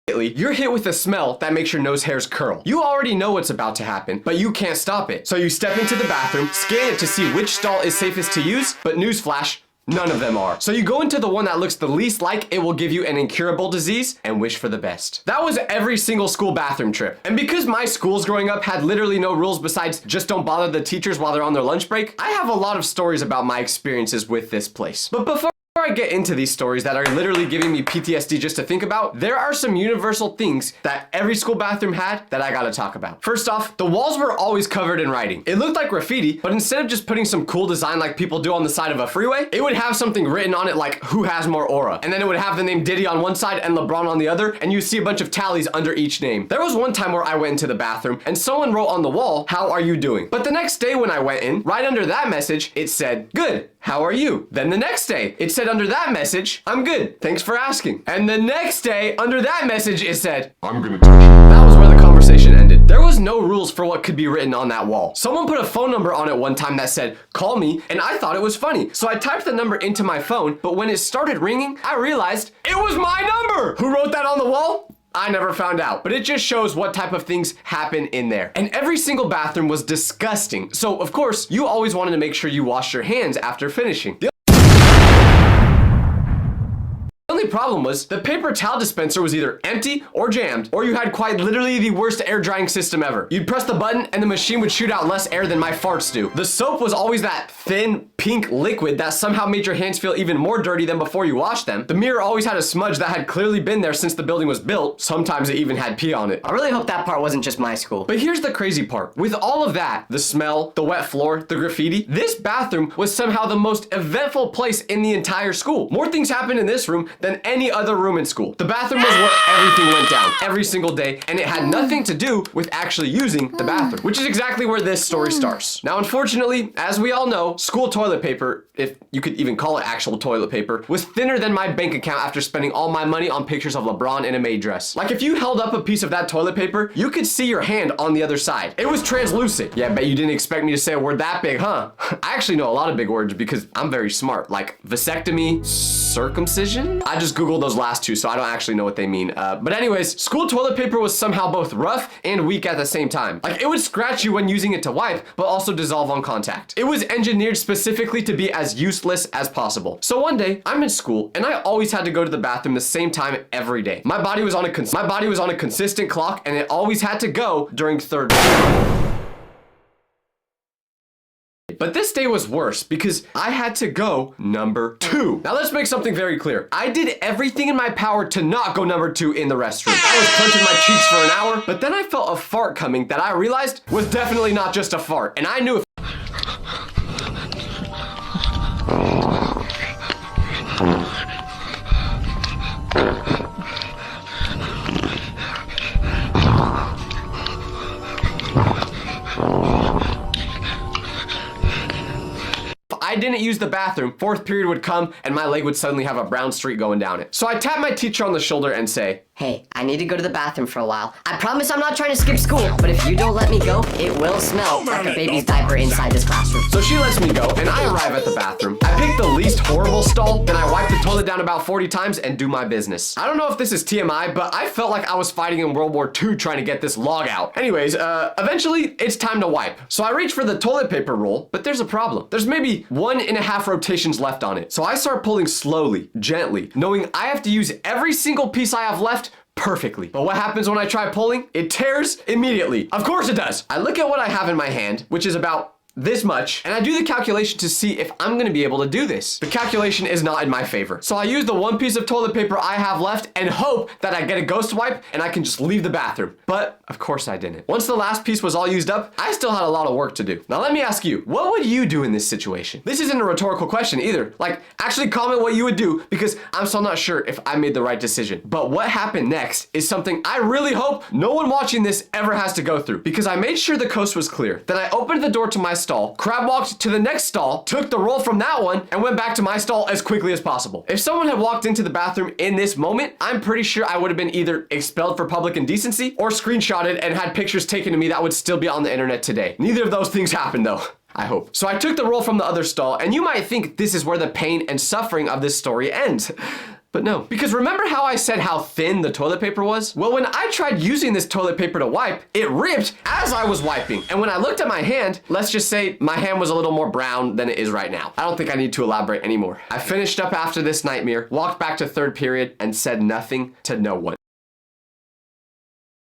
You're hit with a smell that makes your nose hairs curl. You already know what's about to happen, but you can't stop it. So you step into the bathroom, scan it to see which stall is safest to use, but newsflash, none of them are. So you go into the one that looks the least like it will give you an incurable disease and wish for the best. That was every single school bathroom trip. And because my schools growing up had literally no rules besides just don't bother the teachers while they're on their lunch break, I have a lot of stories about my experiences with this place. But before I get into these stories that are literally giving me PTSD just to think about, there are some universal things that every school bathroom had that I gotta talk about. First off, the walls were always covered in writing. It looked like graffiti, but instead of just putting some cool design like people do on the side of a freeway, it would have something written on it like, who has more aura? And then it would have the name Diddy on one side and LeBron on the other, and you see a bunch of tallies under each name. There was one time where I went into the bathroom and someone wrote on the wall, how are you doing? But the next day when I went in, right under that message, it said, good. How are you? Then the next day, it said under that message, I'm good. Thanks for asking. And the next day, under that message, it said, I'm gonna touch you. That was where the conversation ended. There was no rules for what could be written on that wall. Someone put a phone number on it one time that said, call me, and I thought it was funny. So I typed the number into my phone, but when it started ringing, I realized it was my number. Who wrote that on the wall? I never found out, but it just shows what type of things happen in there. And every single bathroom was disgusting. So of course, you always wanted to make sure you wash your hands after finishing. The only problem was the paper towel dispenser was either empty or jammed, or you had quite literally the worst air drying system ever. You'd press the button and the machine would shoot out less air than my farts do. The soap was always that thin pink liquid that somehow made your hands feel even more dirty than before you washed them. The mirror always had a smudge that had clearly been there since the building was built. Sometimes it even had pee on it. I really hope that part wasn't just my school. But here's the crazy part. With all of that, the smell, the wet floor, the graffiti, this bathroom was somehow the most eventful place in the entire school. More things happened in this room than any other room in school. The bathroom was where everything went down every single day, and it had nothing to do with actually using the bathroom, which is exactly where this story starts. Now, unfortunately, as we all know, school toilet paper, if you could even call it actual toilet paper, was thinner than my bank account after spending all my money on pictures of LeBron in a maid dress. Like if you held up a piece of that toilet paper, you could see your hand on the other side. It was translucent. Yeah, bet you didn't expect me to say a word that big, huh? I actually know a lot of big words because I'm very smart, like vasectomy, circumcision? I just Googled those last two, so I don't actually know what they mean. But anyways, school toilet paper was somehow both rough and weak at the same time. Like it would scratch you when using it to wipe, but also dissolve on contact. It was engineered specifically to be as useless as possible. So one day, I'm in school, and I always had to go to the bathroom the same time every day. My body was on a consistent clock, and it always had to go during third period. But this day was worse because I had to go number 2. Now let's make something very clear. I did everything in my power to not go number 2 in the restroom. I was clenching my cheeks for an hour, but then I felt a fart coming that I realized was definitely not just a fart. And I knew if I didn't use the bathroom, 4th period would come and my leg would suddenly have a brown streak going down it. So I tap my teacher on the shoulder and say, hey, I need to go to the bathroom for a while. I promise I'm not trying to skip school, but if you don't let me go, it will smell like a baby's diaper inside this classroom. So she lets me go, and I arrive at the bathroom. I pick the least horrible stall, then I wipe the toilet down about 40 times and do my business. I don't know if this is TMI, but I felt like I was fighting in World War II trying to get this log out. Anyways, eventually, it's time to wipe. So I reach for the toilet paper roll, but there's a problem. There's maybe 1.5 rotations left on it. So I start pulling slowly, gently, knowing I have to use every single piece I have left perfectly. But what happens when I try pulling? It tears immediately. Of course it does. I look at what I have in my hand, which is about this much, and I do the calculation to see if I'm gonna be able to do this. The calculation is not in my favor. So I use the one piece of toilet paper I have left and hope that I get a ghost wipe and I can just leave the bathroom. But of course I didn't. Once the last piece was all used up, I still had a lot of work to do. Now let me ask you, what would you do in this situation? This isn't a rhetorical question either. Like, actually comment what you would do because I'm still not sure if I made the right decision. But what happened next is something I really hope no one watching this ever has to go through, because I made sure the coast was clear. Then I opened the door to my stall, crab walked to the next stall, took the roll from that one, and went back to my stall as quickly as possible. If someone had walked into the bathroom in this moment, I'm pretty sure I would have been either expelled for public indecency or screenshotted and had pictures taken of me that would still be on the internet today. Neither of those things happened though. I hope. So I took the roll from the other stall, and you might think this is where the pain and suffering of this story ends. But no. Because remember how I said how thin the toilet paper was? Well, when I tried using this toilet paper to wipe, it ripped as I was wiping. And when I looked at my hand, let's just say my hand was a little more brown than it is right now. I don't think I need to elaborate anymore. I finished up after this nightmare, walked back to third period, and said nothing to no one.